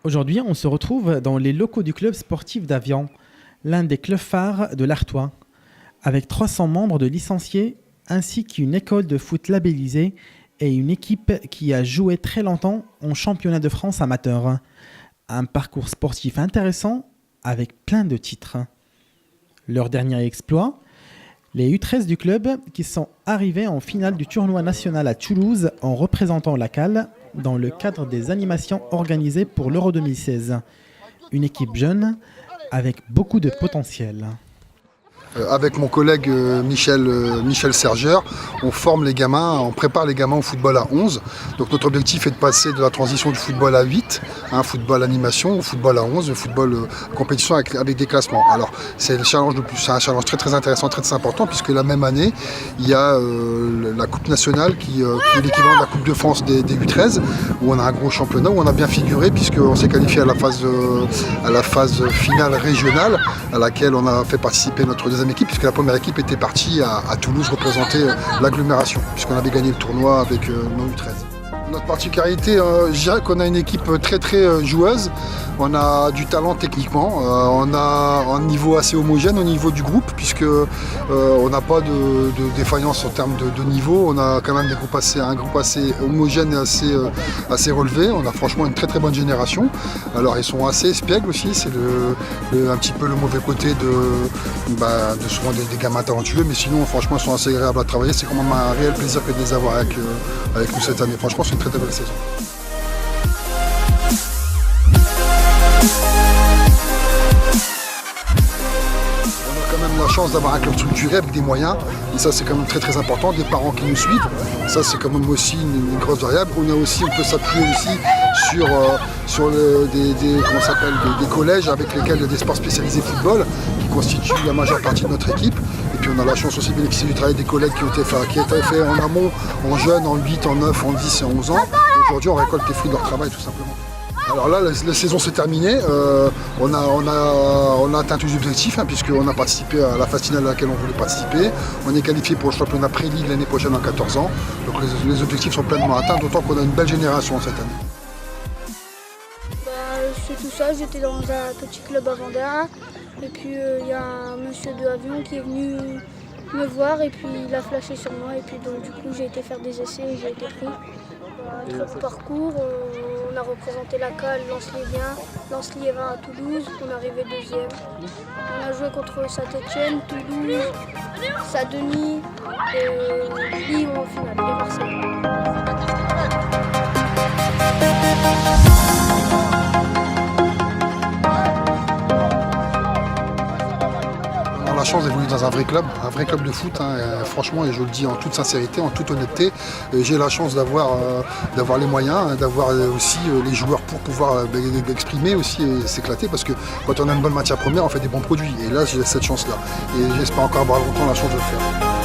Aujourd'hui, on se retrouve dans les locaux du club sportif d'Avian, l'un des clubs phares de l'Artois, avec 300 membres de licenciés ainsi qu'une école de foot labellisée et une équipe qui a joué très longtemps en championnat de France amateur. Un parcours sportif intéressant avec plein de titres. Leur dernier exploit, les U13 du club qui sont arrivés en finale du tournoi national à Toulouse en représentant la CAL dans le cadre des animations organisées pour l'Euro 2016. Une équipe jeune avec beaucoup de potentiel. Avec mon collègue Michel Sergeur, on forme les gamins, on prépare les gamins au football à 11. Donc notre objectif est de passer de la transition du football à 8, football animation, au football à 11, le football compétition avec des classements. Alors c'est un challenge très très intéressant, très très important, puisque la même année, il y a la Coupe nationale qui est l'équivalent de la Coupe de France des U13, où on a un gros championnat, où on a bien figuré, puisqu'on s'est qualifié à la phase finale régionale, à laquelle on a fait participer notre deuxième équipe, puisque la première équipe était partie à Toulouse représenter l'agglomération, puisqu'on avait gagné le tournoi avec nos U13. Notre particularité, je dirais qu'on a une équipe très très joueuse, on a du talent techniquement, on a un niveau assez homogène au niveau du groupe, puisque on n'a pas de défaillance en termes de niveau, on a quand même un groupe assez homogène et assez relevé, on a franchement une très très bonne génération. Alors ils sont assez espiègles aussi, c'est un petit peu le mauvais côté de souvent des gamins talentueux, mais sinon franchement ils sont assez agréables à travailler, c'est quand même un réel plaisir que de les avoir avec nous cette année. Franchement c'est une très très belle saison. La chance d'avoir un club structuré avec des moyens, et ça c'est quand même très très important, des parents qui nous suivent, ça c'est quand même aussi une grosse variable. On peut s'appuyer aussi sur des collèges avec lesquels il y a des sports spécialisés football qui constituent la majeure partie de notre équipe, et puis on a la chance aussi de bénéficier du travail des collègues qui ont été faits en amont, en jeunes, en 8, en 9, en 10 et en 11 ans. Aujourd'hui on récolte les fruits de leur travail tout simplement. Alors là, la saison s'est terminée, on a atteint tous les objectifs, puisqu'on a participé à la phase finale à laquelle on voulait participer. On est qualifié pour le championnat pré-ligue l'année prochaine en 14 ans. Donc les objectifs sont pleinement atteints, d'autant qu'on a une belle génération cette année. C'est tout ça, j'étais dans un petit club à Vendéa, et puis il y a un monsieur de Avion qui est venu me voir, et puis il a flashé sur moi, et puis donc du coup j'ai été faire des essais et j'ai été pris. Un très bon parcours, on a représenté la CAL, Lens-Liévin à Toulouse, on est arrivé deuxième. On a joué contre Saint-Etienne, Toulouse, Saint-Denis, et Lille en finale, et Marseille. La chance d'évoluer dans un vrai club de foot, franchement, et je le dis en toute sincérité, en toute honnêteté, j'ai la chance d'avoir les moyens, d'avoir aussi les joueurs pour pouvoir exprimer aussi et s'éclater, parce que quand on a une bonne matière première, on fait des bons produits, et là j'ai cette chance-là, et j'espère encore avoir longtemps la chance de le faire.